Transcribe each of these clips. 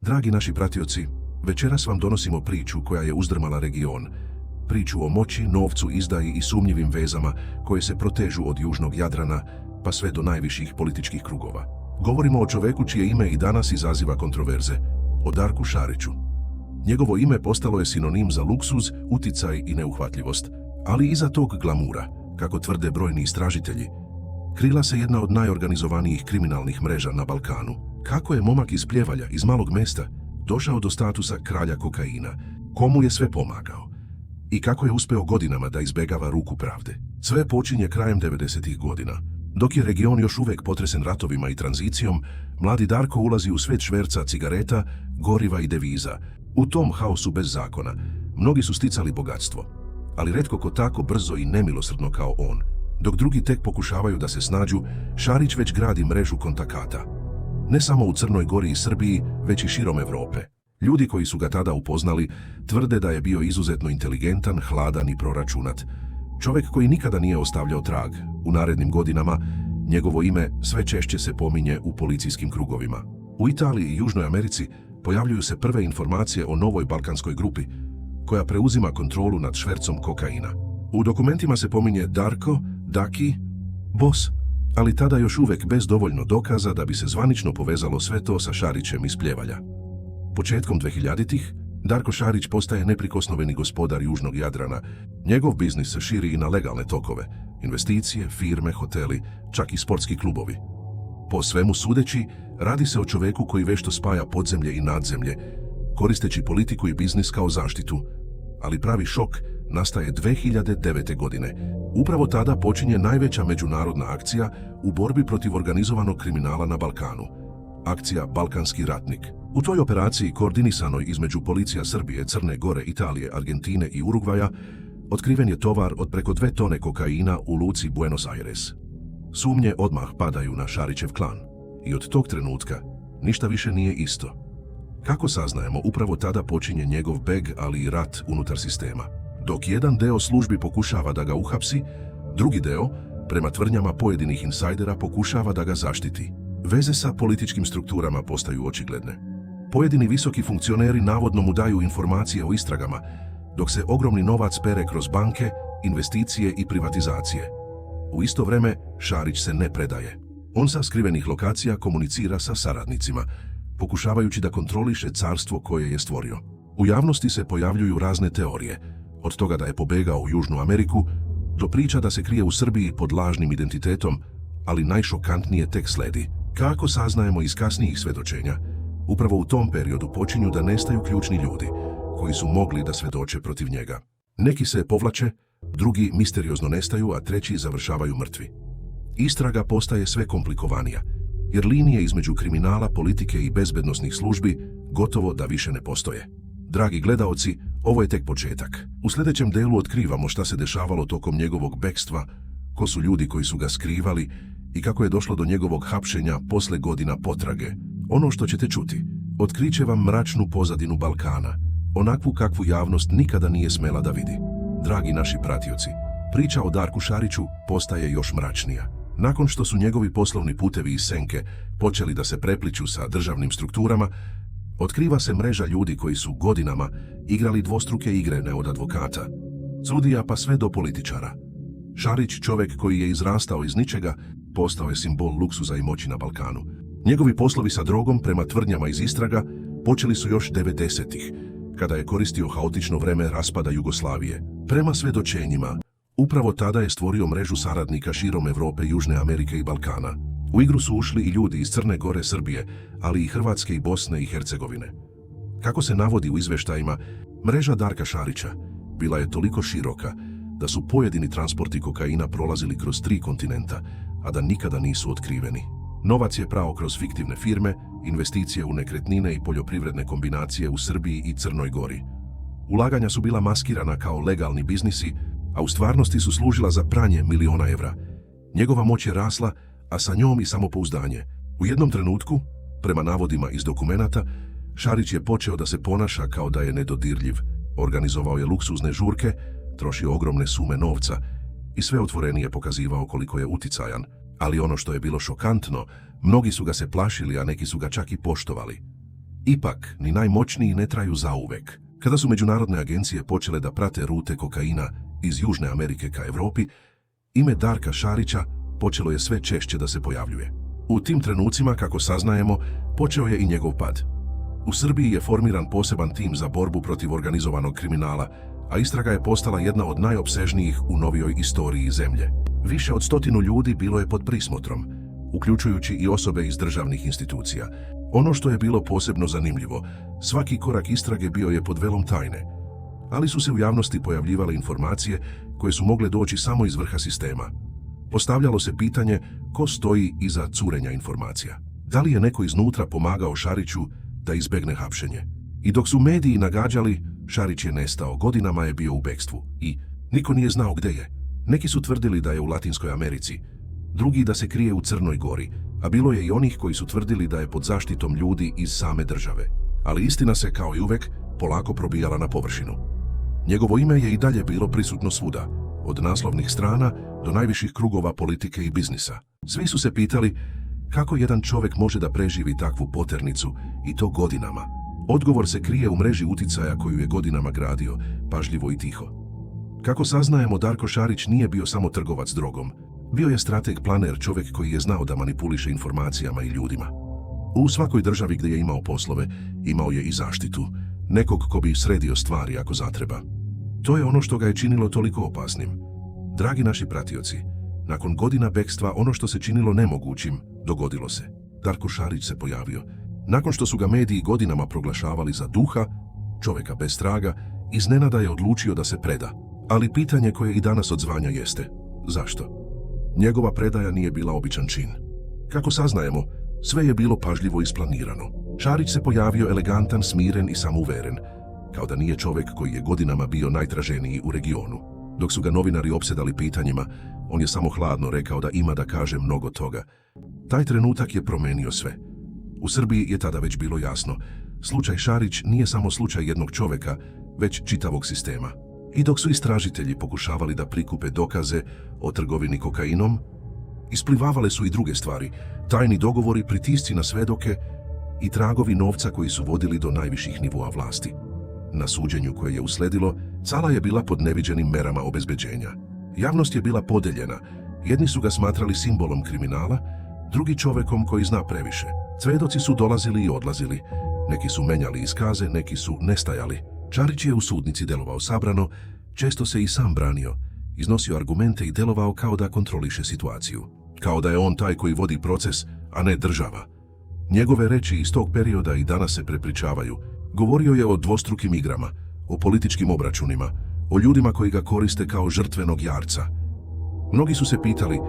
Dragi naši pratioci, večeras vam donosimo priču koja je uzdrmala region. Priču o moći, novcu, izdaji i sumnjivim vezama koje se protežu od južnog Jadrana pa sve do najviših političkih krugova. Govorimo o čoveku čije ime i danas izaziva kontroverze, o Darku Šariću. Njegovo ime postalo je sinonim za luksuz, uticaj i neuhvatljivost, ali iza tog glamura, kako tvrde brojni istražitelji, krila se jedna od najorganizovanijih kriminalnih mreža na Balkanu. Kako je momak iz Pljevalja, iz malog mesta, došao do statusa kralja kokaina, komu je sve pomagao i kako je uspeo godinama da izbegava ruku pravde. Sve počinje krajem 90-ih godina. Dok je region još uvijek potresen ratovima i tranzicijom, mladi Darko ulazi u svijet šverca cigareta, goriva i deviza. U tom haosu bez zakona mnogi su sticali bogatstvo, ali retko ko tako brzo i nemilosrdno kao on. Dok drugi tek pokušavaju da se snađu, Šarić već gradi mrežu kontakata. Ne samo u Crnoj Gori i Srbiji, već i širom Europe. Ljudi koji su ga tada upoznali tvrde da je bio izuzetno inteligentan, hladan i proračunat. Čovjek koji nikada nije ostavljao trag. U narednim godinama njegovo ime sve češće se pominje u policijskim krugovima. U Italiji i Južnoj Americi pojavljuju se prve informacije o novoj balkanskoj grupi koja preuzima kontrolu nad švercom kokaina. U dokumentima se pominje Darko, Daki, Bos, ali tada još uvijek bez dovoljno dokaza da bi se zvanično povezalo sve to sa Šarićem iz Pljevalja. Početkom 2000-ih Darko Šarić postaje neprikosnoveni gospodar južnog Jadrana. Njegov biznis se širi i na legalne tokove, investicije, firme, hoteli, čak i sportski klubovi. Po svemu sudeći, radi se o čoveku koji vešto spaja podzemlje i nadzemlje, koristeći politiku i biznis kao zaštitu. Ali pravi šok nastaje 2009. godine. Upravo tada počinje najveća međunarodna akcija u borbi protiv organizovanog kriminala na Balkanu. Akcija Balkanski ratnik. U toj operaciji, koordinisanoj između policija Srbije, Crne Gore, Italije, Argentine i Urugvaja, otkriven je tovar od preko 2 tone kokaina u luci Buenos Aires. Sumnje odmah padaju na Šarićev klan. I od tog trenutka ništa više nije isto. Kako saznajemo, upravo tada počinje njegov beg, ali i rat unutar sistema. Dok jedan deo službi pokušava da ga uhapsi, drugi deo, prema tvrdnjama pojedinih insajdera, pokušava da ga zaštiti. Veze sa političkim strukturama postaju očigledne. Pojedini visoki funkcioneri navodno mu daju informacije o istragama, dok se ogromni novac pere kroz banke, investicije i privatizacije. U isto vreme, Šarić se ne predaje. On sa skrivenih lokacija komunicira sa saradnicima, pokušavajući da kontroliše carstvo koje je stvorio. U javnosti se pojavljuju razne teorije, od toga da je pobegao u Južnu Ameriku, do priča da se krije u Srbiji pod lažnim identitetom, ali najšokantnije tek sledi. Kako saznajemo iz kasnijih svedočenja, upravo u tom periodu počinju da nestaju ključni ljudi koji su mogli da svedoče protiv njega. Neki se povlače, drugi misteriozno nestaju, a treći završavaju mrtvi. Istraga postaje sve komplikovanija, jer linije između kriminala, politike i bezbednosnih službi gotovo da više ne postoje. Dragi gledaoci, ovo je tek početak. U sljedećem delu otkrivamo šta se dešavalo tokom njegovog bekstva, ko su ljudi koji su ga skrivali i kako je došlo do njegovog hapšenja posle godina potrage. Ono što ćete čuti otkriće vam mračnu pozadinu Balkana, onakvu kakvu javnost nikada nije smela da vidi. Dragi naši pratioci, priča o Darku Šariću postaje još mračnija. Nakon što su njegovi poslovni putevi iz senke počeli da se prepliću sa državnim strukturama, otkriva se mreža ljudi koji su godinama igrali dvostruke igre, ne od advokata, sudija pa sve do političara. Šarić, čovjek koji je izrastao iz ničega, postao je simbol luksuza i moći na Balkanu. Njegovi poslovi sa drogom, prema tvrdnjama iz istraga, počeli su još 90-ih, kada je koristio haotično vreme raspada Jugoslavije. Prema svedočenjima, upravo tada je stvorio mrežu saradnika širom Europe, Južne Amerike i Balkana. U igru su ušli i ljudi iz Crne Gore, Srbije, ali i Hrvatske i Bosne i Hercegovine. Kako se navodi u izveštajima, mreža Darka Šarića bila je toliko široka da su pojedini transporti kokaina prolazili kroz 3 kontinenta, a da nikada nisu otkriveni. Novac je prao kroz fiktivne firme, investicije u nekretnine i poljoprivredne kombinacije u Srbiji i Crnoj Gori. Ulaganja su bila maskirana kao legalni biznisi, a u stvarnosti su služila za pranje miliona evra. Njegova moć je rasla, a sa njom i samopouzdanje. U jednom trenutku, prema navodima iz dokumenata, Šarić je počeo da se ponaša kao da je nedodirljiv. Organizovao je luksuzne žurke, trošio ogromne sume novca i sve otvorenije pokazivao koliko je uticajan. Ali ono što je bilo šokantno, mnogi su ga se plašili, a neki su ga čak i poštovali. Ipak, ni najmoćniji ne traju zauvek. Kada su međunarodne agencije počele da prate rute kokaina iz Južne Amerike ka Europi, ime Darka Šarića počelo je sve češće da se pojavljuje. U tim trenucima, kako saznajemo, počeo je i njegov pad. U Srbiji je formiran poseban tim za borbu protiv organizovanog kriminala, a istraga je postala jedna od najopsežnijih u novijoj istoriji zemlje. Više od 100 ljudi bilo je pod prismotrom, uključujući i osobe iz državnih institucija. Ono što je bilo posebno zanimljivo, svaki korak istrage bio je pod velom tajne, ali su se u javnosti pojavljivale informacije koje su mogle doći samo iz vrha sistema. Postavljalo se pitanje ko stoji iza curenja informacija. Da li je neko iznutra pomagao Šariću da izbegne hapšenje? I dok su mediji nagađali, Šarić je nestao, godinama je bio u bekstvu i niko nije znao gde je. Neki su tvrdili da je u Latinskoj Americi, drugi da se krije u Crnoj Gori, a bilo je i onih koji su tvrdili da je pod zaštitom ljudi iz same države. Ali istina se, kao i uvek, polako probijala na površinu. Njegovo ime je i dalje bilo prisutno svuda, od naslovnih strana do najviših krugova politike i biznisa. Svi su se pitali kako jedan čovjek može da preživi takvu poternicu i to godinama. Odgovor se krije u mreži uticaja koju je godinama gradio, pažljivo i tiho. Kako saznajemo, Darko Šarić nije bio samo trgovac drogom. Bio je strateg, planer, čovjek koji je znao da manipuliše informacijama i ljudima. U svakoj državi gdje je imao poslove, imao je i zaštitu, nekog ko bi sredio stvari ako zatreba. To je ono što ga je činilo toliko opasnim. Dragi naši pratioci, nakon godina bekstva ono što se činilo nemogućim, dogodilo se. Darko Šarić se pojavio. Nakon što su ga mediji godinama proglašavali za duha, čovjeka bez traga, iznenada je odlučio da se preda. Ali pitanje koje i danas odzvanja jeste, zašto? Njegova predaja nije bila običan čin. Kako saznajemo, sve je bilo pažljivo isplanirano. Šarić se pojavio elegantan, smiren i samouveren, kao da nije čovjek koji je godinama bio najtraženiji u regionu. Dok su ga novinari opsedali pitanjima, on je samo hladno rekao da ima da kaže mnogo toga. Taj trenutak je promenio sve. U Srbiji je tada već bilo jasno, slučaj Šarić nije samo slučaj jednog čovjeka, već čitavog sistema. I dok su istražitelji pokušavali da prikupe dokaze o trgovini kokainom, isplivavale su i druge stvari, tajni dogovori, pritisci na svedoke i tragovi novca koji su vodili do najviših nivoa vlasti. Na suđenju koje je usledilo, sala je bila pod neviđenim merama obezbeđenja. Javnost je bila podeljena, jedni su ga smatrali simbolom kriminala, drugi čovekom koji zna previše. Svedoci su dolazili i odlazili, neki su menjali iskaze, neki su nestajali. Šarić je u sudnici delovao sabrano, često se i sam branio, iznosio argumente i delovao kao da kontroliše situaciju. Kao da je on taj koji vodi proces, a ne država. Njegove reči iz tog perioda i danas se prepričavaju. Govorio je o dvostrukim igrama, o političkim obračunima, o ljudima koji ga koriste kao žrtvenog jarca. Mnogi su se pitali,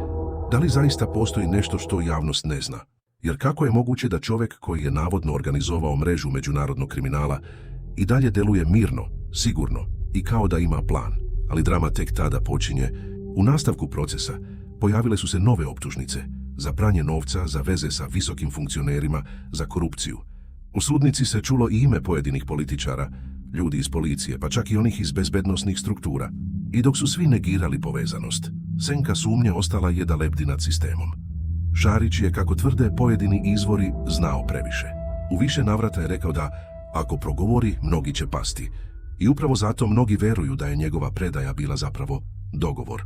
da li zaista postoji nešto što javnost ne zna? Jer kako je moguće da čovjek koji je navodno organizovao mrežu međunarodnog kriminala i dalje deluje mirno, sigurno i kao da ima plan? Ali drama tek tada počinje. U nastavku procesa pojavile su se nove optužnice za pranje novca, za veze sa visokim funkcionerima, za korupciju. U sudnici se čulo i ime pojedinih političara, ljudi iz policije, pa čak i onih iz bezbednosnih struktura. I dok su svi negirali povezanost, senka sumnje ostala je da lebdi nad sistemom. Šarić je, kako tvrde pojedini izvori, znao previše. U više navrata je rekao da, ako progovori, mnogi će pasti. I upravo zato mnogi veruju da je njegova predaja bila zapravo dogovor.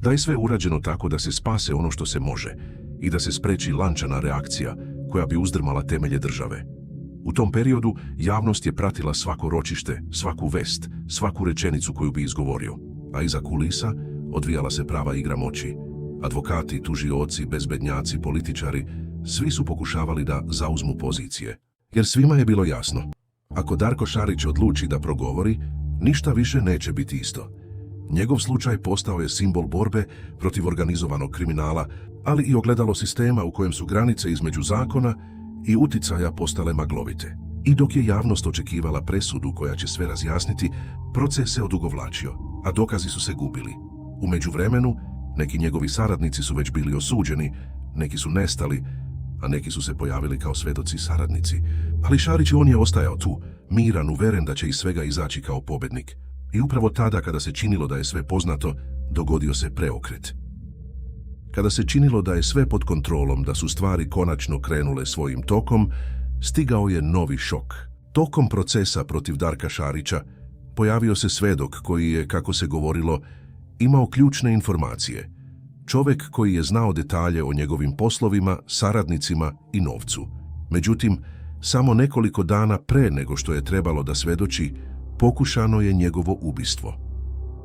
Da je sve urađeno tako da se spase ono što se može i da se spreči lančana reakcija koja bi uzdrmala temelje države. U tom periodu javnost je pratila svako ročište, svaku vest, svaku rečenicu koju bi izgovorio, a iza kulisa odvijala se prava igra moći. Advokati, tužioci, bezbednjaci, političari, svi su pokušavali da zauzmu pozicije. Jer svima je bilo jasno, ako Darko Šarić odluči da progovori, ništa više neće biti isto. Njegov slučaj postao je simbol borbe protiv organizovanog kriminala, ali i ogledalo sistema u kojem su granice između zakona i uticaja postale maglovite. I dok je javnost očekivala presudu koja će sve razjasniti, proces se odugovlačio, a dokazi su se gubili. U međuvremenu, neki njegovi saradnici su već bili osuđeni, neki su nestali, a neki su se pojavili kao svedoci saradnici. Ali Šarić, on je ostajao tu, miran, uveren da će iz svega izaći kao pobednik. I upravo tada, kada se činilo da je sve poznato, dogodio se preokret. Kada se činilo da je sve pod kontrolom, da su stvari konačno krenule svojim tokom, stigao je novi šok. Tokom procesa protiv Darka Šarića pojavio se svedok koji je, kako se govorilo, imao ključne informacije. Čovjek koji je znao detalje o njegovim poslovima, saradnicima i novcu. Međutim, samo nekoliko dana pre nego što je trebalo da svedoči, pokušano je njegovo ubistvo.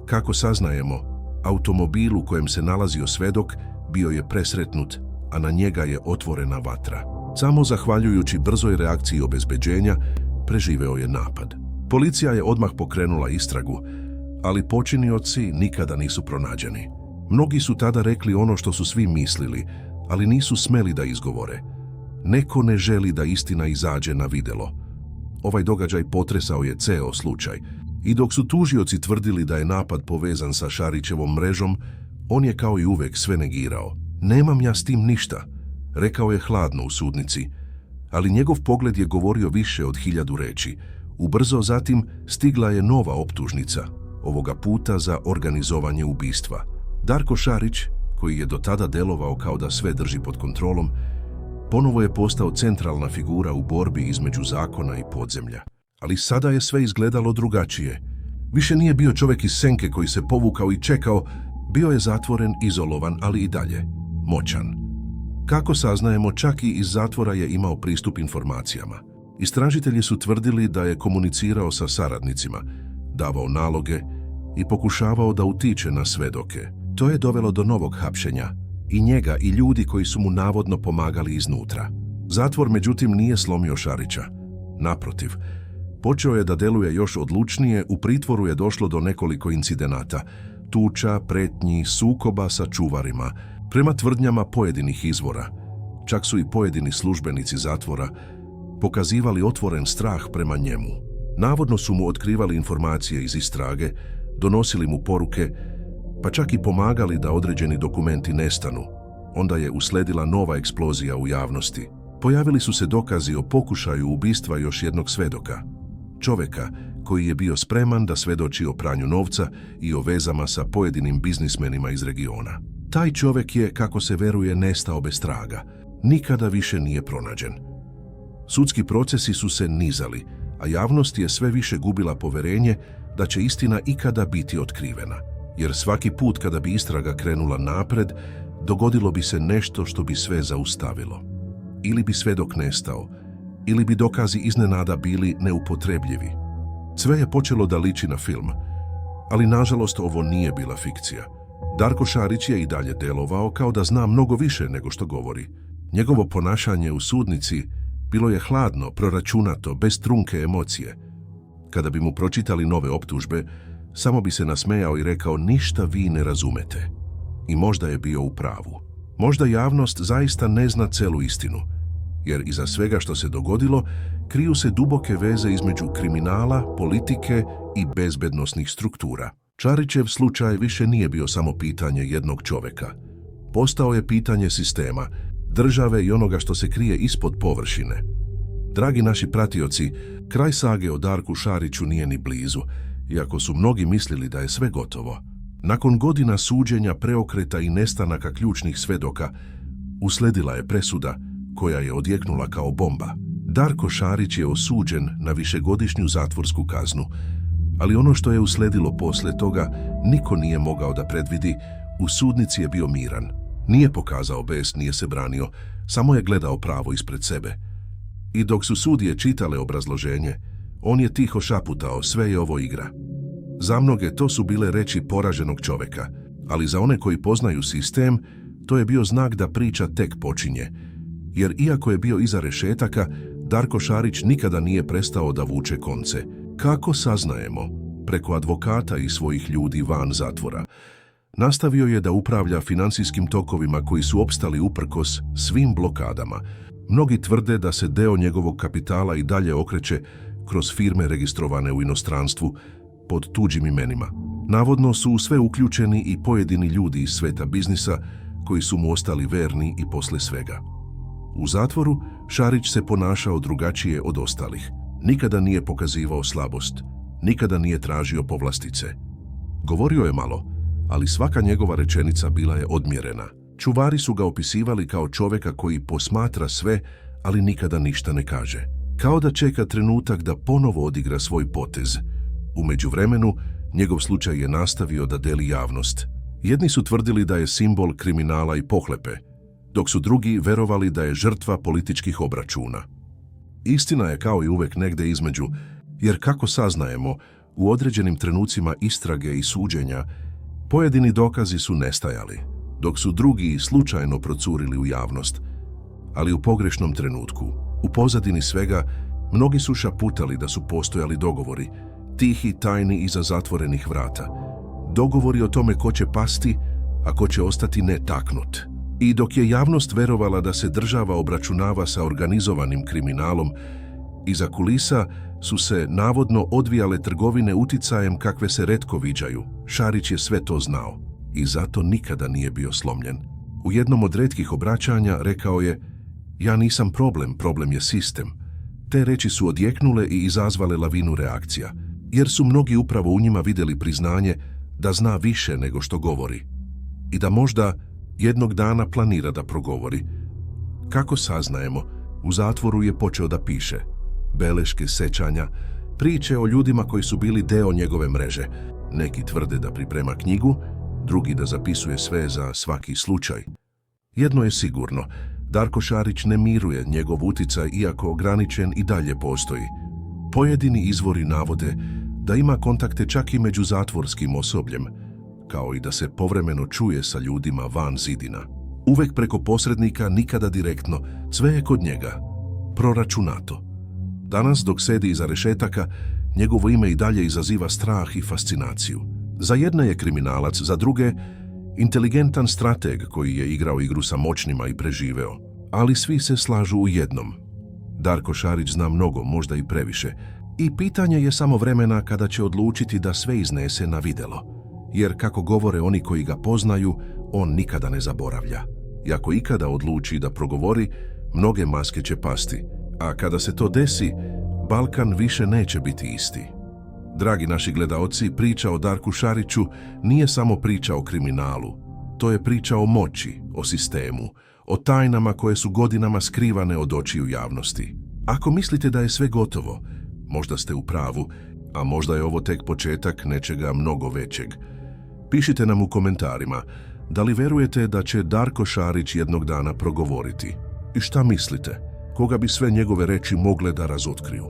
Kako saznajemo, automobil u kojem se nalazio svedok bio je presretnut, a na njega je otvorena vatra. Samo zahvaljujući brzoj reakciji obezbeđenja, preživeo je napad. Policija je odmah pokrenula istragu, ali počinioci nikada nisu pronađeni. Mnogi su tada rekli ono što su svi mislili, ali nisu smeli da izgovore. Neko ne želi da istina izađe na videlo. Ovaj događaj potresao je ceo slučaj. I dok su tužioci tvrdili da je napad povezan sa Šarićevom mrežom, on je kao i uvek sve negirao. Nemam ja s tim ništa, rekao je hladno u sudnici, ali njegov pogled je govorio više od 1000 reči. Ubrzo zatim stigla je nova optužnica, ovoga puta za organizovanje ubistva. Darko Šarić, koji je do tada delovao kao da sve drži pod kontrolom, ponovo je postao centralna figura u borbi između zakona i podzemlja. Ali sada je sve izgledalo drugačije. Više nije bio čovjek iz senke koji se povukao i čekao, bio je zatvoren, izolovan, ali i dalje moćan. Kako saznajemo, čak i iz zatvora je imao pristup informacijama. Istražitelji su tvrdili da je komunicirao sa saradnicima, davao naloge i pokušavao da utiče na svedoke. To je dovelo do novog hapšenja, i njega i ljudi koji su mu navodno pomagali iznutra. Zatvor, međutim, nije slomio Šarića. Naprotiv, počeo je da deluje još odlučnije, u pritvoru je došlo do nekoliko incidenata, tuča, pretnji, sukoba sa čuvarima. Prema tvrdnjama pojedinih izvora, čak su i pojedini službenici zatvora pokazivali otvoren strah prema njemu. Navodno su mu otkrivali informacije iz istrage, donosili mu poruke, pa čak i pomagali da određeni dokumenti nestanu. Onda je usledila nova eksplozija u javnosti. Pojavili su se dokazi o pokušaju ubistva još jednog svedoka. Čovjeka koji je bio spreman da svedoči o pranju novca i o vezama sa pojedinim biznismenima iz regiona. Taj čovjek je, kako se veruje, nestao bez traga. Nikada više nije pronađen. Sudski procesi su se nizali, a javnost je sve više gubila poverenje da će istina ikada biti otkrivena. Jer svaki put kada bi istraga krenula napred, dogodilo bi se nešto što bi sve zaustavilo. Ili bi svedok nestao, ili bi dokazi iznenada bili neupotrebljivi. Sve je počelo da liči na film, ali nažalost ovo nije bila fikcija. Darko Šarić je i dalje delovao kao da zna mnogo više nego što govori. Njegovo ponašanje u sudnici bilo je hladno, proračunato, bez trunke emocije. Kada bi mu pročitali nove optužbe, samo bi se nasmejao i rekao ništa vi ne razumete. I možda je bio u pravu. Možda javnost zaista ne zna celu istinu, jer iza svega što se dogodilo kriju se duboke veze između kriminala, politike i bezbednosnih struktura. Šarićev slučaj više nije bio samo pitanje jednog čovjeka. Postao je pitanje sistema, države i onoga što se krije ispod površine. Dragi naši pratioci, kraj sage o Darku Šariću nije ni blizu, iako su mnogi mislili da je sve gotovo. Nakon godina suđenja, preokreta i nestanaka ključnih svedoka, usledila je presuda koja je odjeknula kao bomba. Darko Šarić je osuđen na višegodišnju zatvorsku kaznu, ali ono što je usledilo posle toga niko nije mogao da predvidi. U sudnici je bio miran. Nije pokazao bes, nije se branio, samo je gledao pravo ispred sebe. I dok su sudije čitale obrazloženje, on je tiho šaputao, sve je ovo igra. Za mnoge to su bile reči poraženog čovjeka, ali za one koji poznaju sistem, to je bio znak da priča tek počinje. Jer iako je bio iza rešetaka, Darko Šarić nikada nije prestao da vuče konce. Kako saznajemo? Preko advokata i svojih ljudi van zatvora. Nastavio je da upravlja finansijskim tokovima koji su opstali uprkos svim blokadama. Mnogi tvrde da se deo njegovog kapitala i dalje okreće kroz firme registrovane u inostranstvu pod tuđim imenima. Navodno su u sve uključeni i pojedini ljudi iz sveta biznisa koji su mu ostali verni i posle svega. U zatvoru Šarić se ponašao drugačije od ostalih. Nikada nije pokazivao slabost, nikada nije tražio povlastice. Govorio je malo, ali svaka njegova rečenica bila je odmjerena. Čuvari su ga opisivali kao čovjeka koji posmatra sve, ali nikada ništa ne kaže. Kao da čeka trenutak da ponovo odigra svoj potez. U međuvremenu, njegov slučaj je nastavio da deli javnost. Jedni su tvrdili da je simbol kriminala i pohlepe, dok su drugi verovali da je žrtva političkih obračuna. Istina je kao i uvek negde između, jer kako saznajemo, u određenim trenucima istrage i suđenja, pojedini dokazi su nestajali, dok su drugi slučajno procurili u javnost. Ali u pogrešnom trenutku, u pozadini svega, mnogi su šaputali da su postojali dogovori, tihi, tajni iza zatvorenih vrata. Dogovori o tome ko će pasti, a ko će ostati netaknut. I dok je javnost verovala da se država obračunava sa organizovanim kriminalom, iza kulisa su se navodno odvijale trgovine uticajem kakve se retko viđaju. Šarić je sve to znao i zato nikada nije bio slomljen. U jednom od retkih obraćanja rekao je: "Ja nisam problem, problem je sistem." Te reči su odjeknule i izazvale lavinu reakcija, jer su mnogi upravo u njima vidjeli priznanje da zna više nego što govori i da možda jednog dana planira da progovori. Kako saznajemo, u zatvoru je počeo da piše beleške sećanja, priče o ljudima koji su bili deo njegove mreže. Neki tvrde da priprema knjigu, drugi da zapisuje sve za svaki slučaj. Jedno je sigurno, Darko Šarić ne miruje, njegov uticaj, iako ograničen, i dalje postoji. Pojedini izvori navode da ima kontakte čak i među zatvorskim osobljem, kao i da se povremeno čuje sa ljudima van zidina. Uvek preko posrednika, nikada direktno, sve je kod njega proračunato. Danas, dok sedi iza rešetaka, njegovo ime i dalje izaziva strah i fascinaciju. Za jedne je kriminalac, za druge inteligentan strateg koji je igrao igru sa moćnima i preživeo. Ali svi se slažu u jednom: Darko Šarić zna mnogo, možda i previše, i pitanje je samo vremena kada će odlučiti da sve iznese na videlo. Jer kako govore oni koji ga poznaju, on nikada ne zaboravlja. I ako ikada odluči da progovori, mnoge maske će pasti. A kada se to desi, Balkan više neće biti isti. Dragi naši gledaoci, priča o Darku Šariću nije samo priča o kriminalu. To je priča o moći, o sistemu, o tajnama koje su godinama skrivane od očiju javnosti. Ako mislite da je sve gotovo, možda ste u pravu, a možda je ovo tek početak nečega mnogo većeg. Pišite nam u komentarima da li verujete da će Darko Šarić jednog dana progovoriti. I šta mislite? Koga bi sve njegove reči mogle da razotkriju?